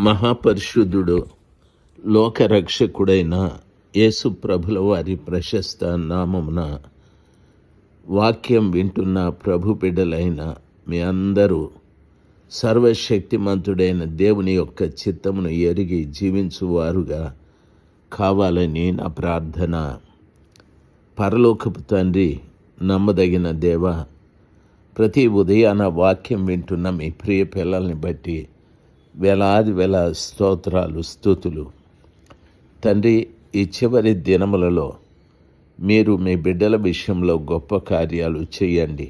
మహాపరిశుద్ధుడు లోకరక్షకుడైన యేసు ప్రభుల వారి ప్రశస్త నామమున వాక్యం వింటున్న ప్రభు బిడ్డలైన మీ అందరూ సర్వశక్తిమంతుడైన దేవుని యొక్క చిత్తమును ఎరిగి జీవించువారుగా కావాలని నా ప్రార్థన. పరలోకపు తండ్రి, నమ్మదగిన దేవ, ప్రతి ఉదయాన వాక్యం వింటున్న మీ ప్రియ పిల్లల్ని బట్టి వేలాది స్తోత్రాలు, స్తుతులు. తండ్రి, ఈ చివరి దినములలో మీరు మీ బిడ్డల విషయంలో గొప్ప కార్యాలు చేయండి.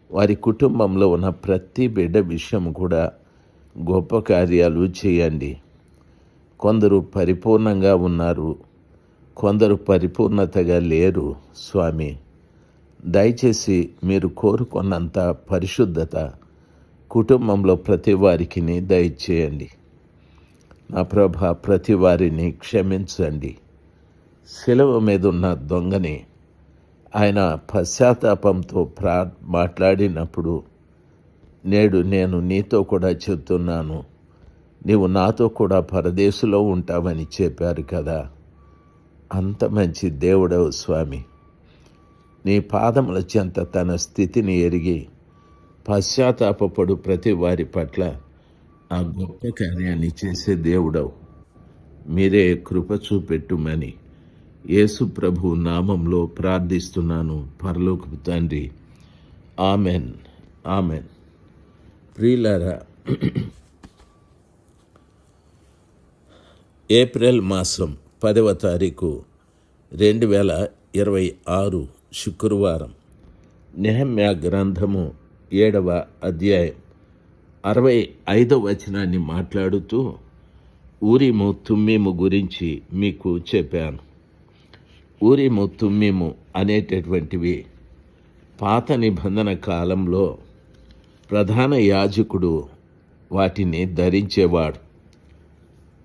వారి కుటుంబంలో ఉన్న ప్రతి బిడ్డ విషయం కూడా గొప్ప కార్యాలు చేయండి. కొందరు పరిపూర్ణంగా ఉన్నారు, కొందరు పరిపూర్ణతగా లేరు. స్వామి, దయచేసి మీరు కోరుకున్నంత పరిశుద్ధత కుటుంబంలో ప్రతి వారికి దయచేయండి. నా ప్రభ, ప్రతి వారిని క్షమించండి. శిలువ మీద ఉన్న దొంగని ఆయన పశ్చాత్తాపంతో మాట్లాడినప్పుడు, నేడు నేను నీతో కూడా చెప్తున్నాను, నీవు నాతో కూడా పరదేశంలో ఉంటావని చెప్పారు కదా. అంత మంచి దేవుడవు స్వామి. నీ పాదముల చెంత తన స్థితిని ఎరిగి పశ్చాత్తాపడు ప్రతి వారి పట్ల ఆ గొప్ప కార్యాన్ని చేసే దేవుడవు. మీరే కృప చూపెట్టుమని యేసు ప్రభు నామంలో ప్రార్థిస్తున్నాను పరలోకపు తండ్రి. Amen, amen. ప్రియులారా, ఏప్రిల్ మాసం 10వ తారీఖు 2026 శుక్రవారం. నెహెమ్యా గ్రంథము 7వ అధ్యాయం 65వ వచనాన్ని మాట్లాడుతూ ఊరీము తుమ్మీము గురించి మీకు చెప్పాను. ఊరీము తుమ్మీము అనేటటువంటివి పాత నిబంధన కాలంలో ప్రధాన యాజకుడు వాటిని ధరించేవాడు.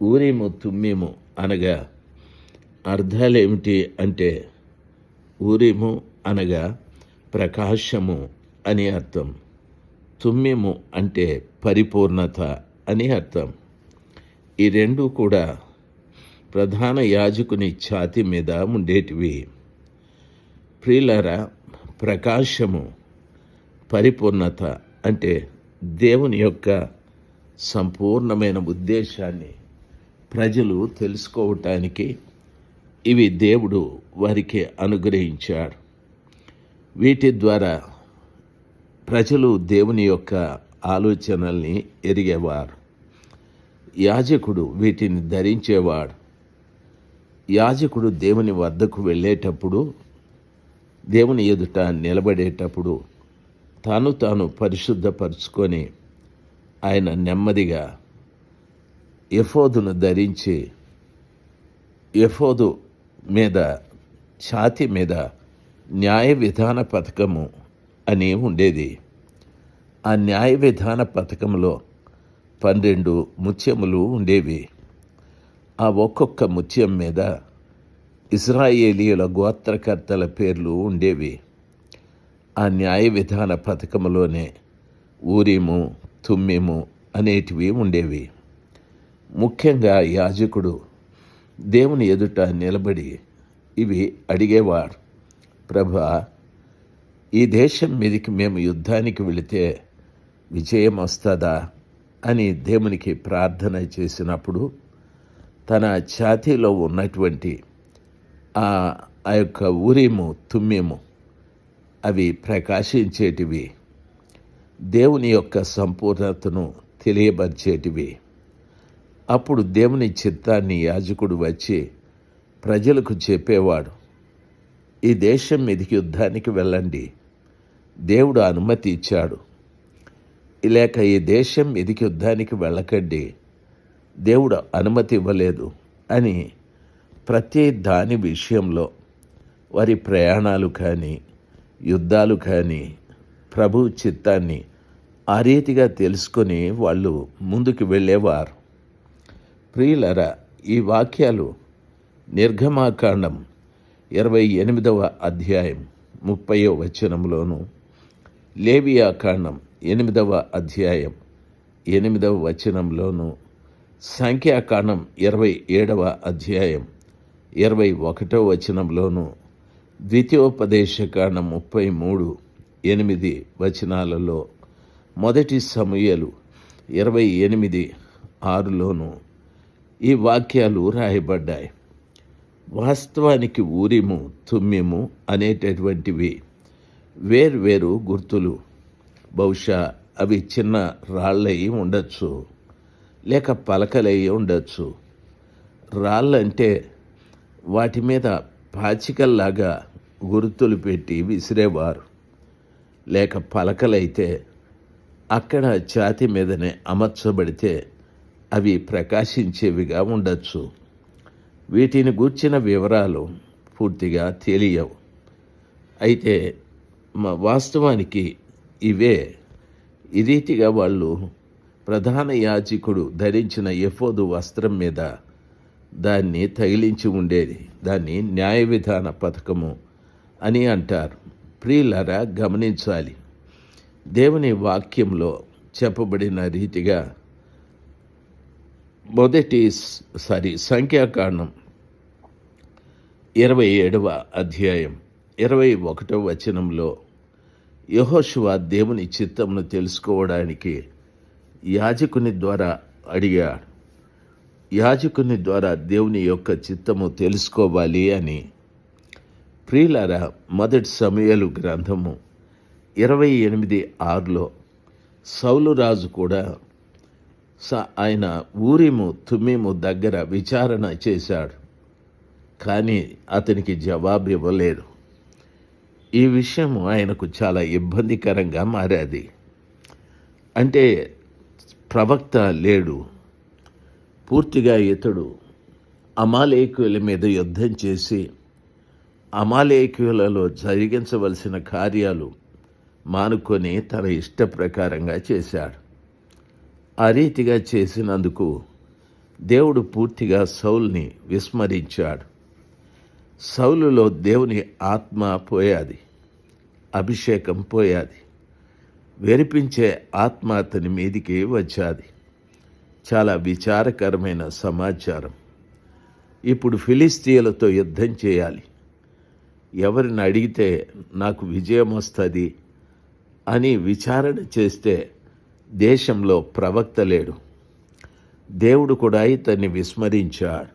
ఊరీము తుమ్మీము అనగా అర్థాలేమిటి అంటే, ఊరీము అనగా ప్రకాశము అని అర్థం, తుమ్మెము అంటే పరిపూర్ణత అని అర్థం. ఈ రెండు కూడా ప్రధాన యాజకుని ఛాతీ మీద ఉండేటివి. ప్రియులారా, ప్రకాశము, పరిపూర్ణత అంటే దేవుని యొక్క సంపూర్ణమైన ఉద్దేశాన్ని ప్రజలు తెలుసుకోవటానికి ఇవి దేవుడు వారికి అనుగ్రహించాడు. వీటి ద్వారా ప్రజలు దేవుని యొక్క ఆలోచనల్ని ఎరిగేవారు. యాజకుడు వీటిని ధరించేవాడు. యాజకుడు దేవుని వద్దకు వెళ్ళేటప్పుడు, దేవుని ఎదుట నిలబడేటప్పుడు తాను పరిశుద్ధపరుచుకొని ఆయన నెమ్మదిగా ఎఫోదును ధరించి, ఎఫోదు మీద ఛాతీ మీద న్యాయ విధాన పథకము అని ఉండేది. ఆ న్యాయ విధాన పథకంలో 12 ముత్యములు ఉండేవి. ఆ ఒక్కొక్క ముత్యం మీద ఇశ్రాయేలీయుల గోత్రకర్తల పేర్లు ఉండేవి. ఆ న్యాయ విధాన పథకంలోనే ఊరీము, తుమ్మీము అనేటివి ఉండేవి. ముఖ్యంగా యాజకుడు దేవుని ఎదుట నిలబడి ఇవి అడిగేవాడు. ప్రభా, ఈ దేశం మీదకి మేము యుద్ధానికి వెళితే విజయం వస్తుందా అని దేవునికి ప్రార్థన చేసినప్పుడు తన ఛాతీలో ఉన్నటువంటి ఆ యొక్క ఊరీము, తుమ్మీము అవి ప్రకాశించేటివి, దేవుని యొక్క సంపూర్ణతను తెలియపరిచేటివి. అప్పుడు దేవుని చిత్తాన్ని యాజకుడు వచ్చి ప్రజలకు చెప్పేవాడు, ఈ దేశం మీదకి యుద్ధానికి వెళ్ళండి, దేవుడు అనుమతి ఇచ్చాడు. లేక ఈ దేశం మీదకి యుద్ధానికి వెళ్ళకండి, దేవుడు అనుమతి ఇవ్వలేదు అని ప్రతి దాని విషయంలో వారి ప్రయాణాలు కానీ యుద్ధాలు కానీ ప్రభు చిత్తాన్ని ఆ రీతిగా తెలుసుకొని వాళ్ళు ముందుకు వెళ్ళేవారు. ప్రియులరా, ఈ వాక్యాలు నిర్గమాకాండం 28వ అధ్యాయం 30వ వచనంలోను, లేవియాకాండం 8వ అధ్యాయం 8వ వచనంలోను సంఖ్యాకాండం 27వ అధ్యాయం 21వ వచనంలోను, ద్వితీయోపదేశకాండం 33:8 వచనాలలో, మొదటి సమూయేలు 28:6లోను ఈ వాక్యాలు రాయబడ్డాయి. వాస్తవానికి ఊరిము, తుమ్మిము అనేటటువంటివి వేర్వేరు గుర్తులు. బహుశా అవి చిన్న రాళ్ళయి ఉండొచ్చు, లేక పలకలయ్యి ఉండొచ్చు. రాళ్ళంటే వాటి మీద పాచికల్లాగా గుర్తులు పెట్టి విసిరేవారు, లేక పలకలైతే అక్కడ ఛాతీ మీదనే అమర్చబడితే అవి ప్రకాశించేవిగా ఉండొచ్చు. వీటిని గూర్చిన వివరాలు పూర్తిగా తెలియవు. అయితే వాస్తవానికి ఇవే. ఈ రీతిగా వాళ్ళు ప్రధాన యాజకుడు ధరించిన ఎఫోదు వస్త్రం మీద దాన్ని తగిలించి ఉండేది. దాన్ని న్యాయ విధాన పథకము అని అంటారు. ప్రియులారా, గమనించాలి. దేవుని వాక్యంలో చెప్పబడిన రీతిగా సంఖ్యాకాండం 27వ అధ్యాయం 21వ వచనంలో, యెహోషువ దేవుని చిత్తమును తెలుసుకోవడానికి యాజకుని ద్వారా అడిగాడు. యాజకుని ద్వారా దేవుని యొక్క చిత్తము తెలుసుకోవాలి అని. ప్రియులారా, మొదటి సమూయేలు గ్రంథము 28:6లో సౌలు రాజు కూడా ఆయన ఊరిము, తుమ్మిము దగ్గర విచారణ చేశాడు, కానీ అతనికి జవాబు ఇవ్వలేదు. ఈ విషయం ఆయనకు చాలా ఇబ్బందికరంగా మారేది. అంటే ప్రవక్త లేడు. పూర్తిగా ఇతడు అమాలేకీయుల మీద యుద్ధం చేసి అమాలేకీయులలో జరిగించవలసిన కార్యాలు మానుకొని తన ఇష్ట ప్రకారంగా చేశాడు. ఆ రీతిగా చేసినందుకు దేవుడు పూర్తిగా సౌలుని విస్మరించాడు. సౌలులో దేవుని ఆత్మ పోయాది, అభిషేకం పోయాది, వెరిపించే ఆత్మ అతని మీదికి వచ్చాది. చాలా విచారకరమైన సమాచారం. ఇప్పుడు ఫిలిస్తీయులతో యుద్ధం చేయాలి, ఎవరిని అడిగితే నాకు విజయం వస్తుంది అని విచారణ చేస్తే దేశంలో ప్రవక్త లేడు. దేవుడు కూడా ఇతన్ని విస్మరించాడు.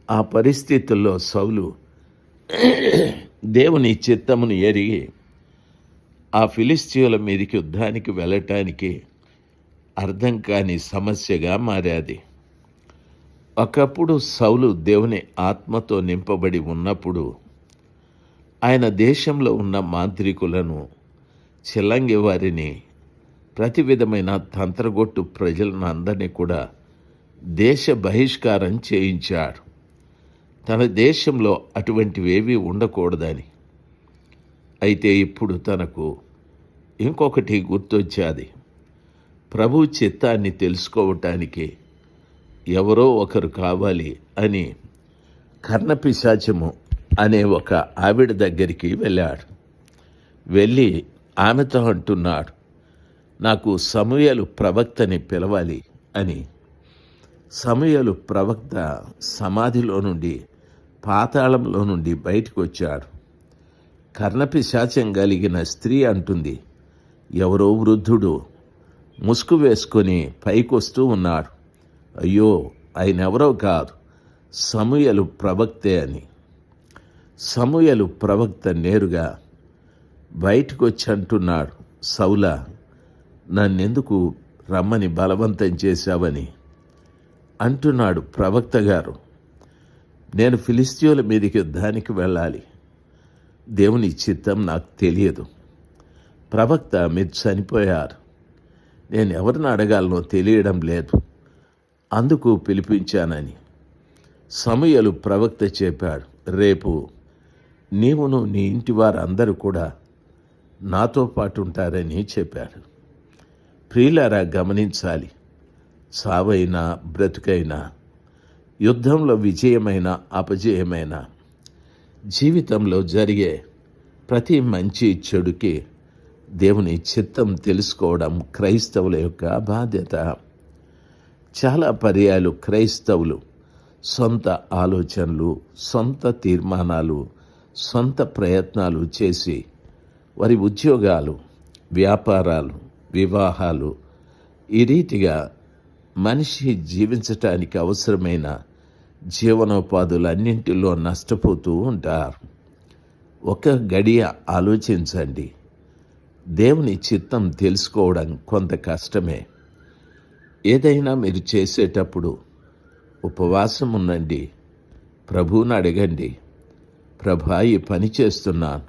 ఆ పరిస్థితుల్లో సౌలు దేవుని చిత్తమును ఎరిగి ఆ ఫిలిస్తీయుల మీదకి యుద్ధానికి వెళ్ళటానికి అర్థం కాని సమస్యగా మారాది. ఒకప్పుడు సౌలు దేవుని ఆత్మతో నింపబడి ఉన్నప్పుడు ఆయన దేశంలో ఉన్న మాంత్రికులను, చిల్లంగి వారిని, ప్రతి విధమైన తంత్రగొట్టు ప్రజలను అందరినీ కూడా దేశ బహిష్కారం చేయించాడు. తన దేశంలో అటువంటివేవీ ఉండకూడదని. అయితే ఇప్పుడు తనకు ఇంకొకటి గుర్తొచ్చాది. ప్రభు చిత్తాన్ని తెలుసుకోవటానికి ఎవరో ఒకరు కావాలి అని కర్ణపిశాచము అనే ఒక ఆవిడ దగ్గరికి వెళ్ళాడు. వెళ్ళి ఆమెతో అంటున్నాడు, నాకు సమూయేలు ప్రవక్తని పిలవాలి అని. సమూయేలు ప్రవక్త సమాధిలో నుండి, పాతాళంలో నుండి బయటకు వచ్చాడు. కర్ణపిశాచం కలిగిన స్త్రీ అంటుంది, ఎవరో వృద్ధుడు ముసుగు వేసుకొని పైకొస్తూ ఉన్నాడు. అయ్యో, ఆయన ఎవరో కాదు, సమూయేలు ప్రవక్తే అని. సమూయేలు ప్రవక్త నేరుగా బయటకు వచ్చి అంటున్నాడు, సౌలా, నన్నెందుకు రమ్మని బలవంతం చేశావని అంటున్నాడు. ప్రవక్త గారు, నేను ఫిలిస్తీయుల మీదకి యుద్ధానికి వెళ్ళాలి, దేవుని చిత్తం నాకు తెలియదు. ప్రవక్త, మీరు చనిపోయారు, నేను ఎవరిని అడగాలనో తెలియడం లేదు, అందుకు పిలిపించానని సమూయేలు ప్రవక్త చెప్పాడు. రేపు నీవును నీ ఇంటి వారందరూ కూడా నాతో పాటు ఉంటారని చెప్పాడు. ప్రియులారా, గమనించాలి. సావైనా బ్రతుకైనా, యుద్ధంలో విజయమైన అపజయమైన, జీవితంలో జరిగే ప్రతి మంచి చెడుకి దేవుని చిత్తం తెలుసుకోవడం క్రైస్తవుల యొక్క బాధ్యత. చాలా పర్యాలు క్రైస్తవులు సొంత ఆలోచనలు, సొంత తీర్మానాలు, సొంత ప్రయత్నాలు చేసి వారి ఉద్యోగాలు, వ్యాపారాలు, వివాహాలు, ఈ రీతిగా మనిషి జీవించటానికి అవసరమైన జీవనోపాధులన్నింటిలో నష్టపోతూ ఉంటారు. ఒక గడియ ఆలోచించండి. దేవుని చిత్తం తెలుసుకోవడం కొంత కష్టమే. ఏదైనా మీరు చేసేటప్పుడు ఉపవాసం ఉండండి, ప్రభువుని అడగండి. ప్రభా, ఈ పని చేస్తున్నాను,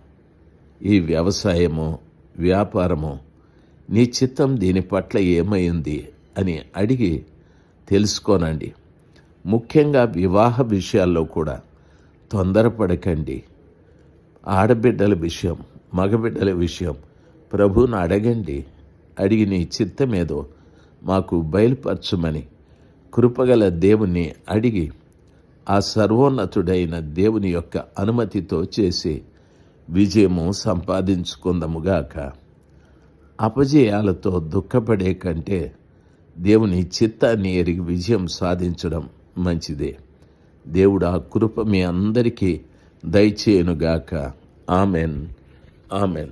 ఈ వ్యవసాయమో వ్యాపారమో నీ చిత్తం దీని పట్ల ఏమైంది అని అడిగి తెలుసుకోనండి. ముఖ్యంగా వివాహ విషయాల్లో కూడా తొందరపడకండి. ఆడబిడ్డల విషయం, మగబిడ్డల విషయం ప్రభువుని అడగండి. అడిగి నీ చిత్తమేదో మాకు బయలుపరచుమని కృపగల దేవుణ్ణి అడిగి ఆ సర్వోన్నతుడైన దేవుని యొక్క అనుమతితో చేసి విజయము సంపాదించుకుందాముగాక. అపజయాలతో దుఃఖపడే కంటే దేవుని చిత్తాన్ని ఎరిగి విజయం సాధించడం మంచిదే. దేవుడు ఆ కృప మీ అందరికీ దయచేయునుగాక. ఆమెన్. ఆమెన్.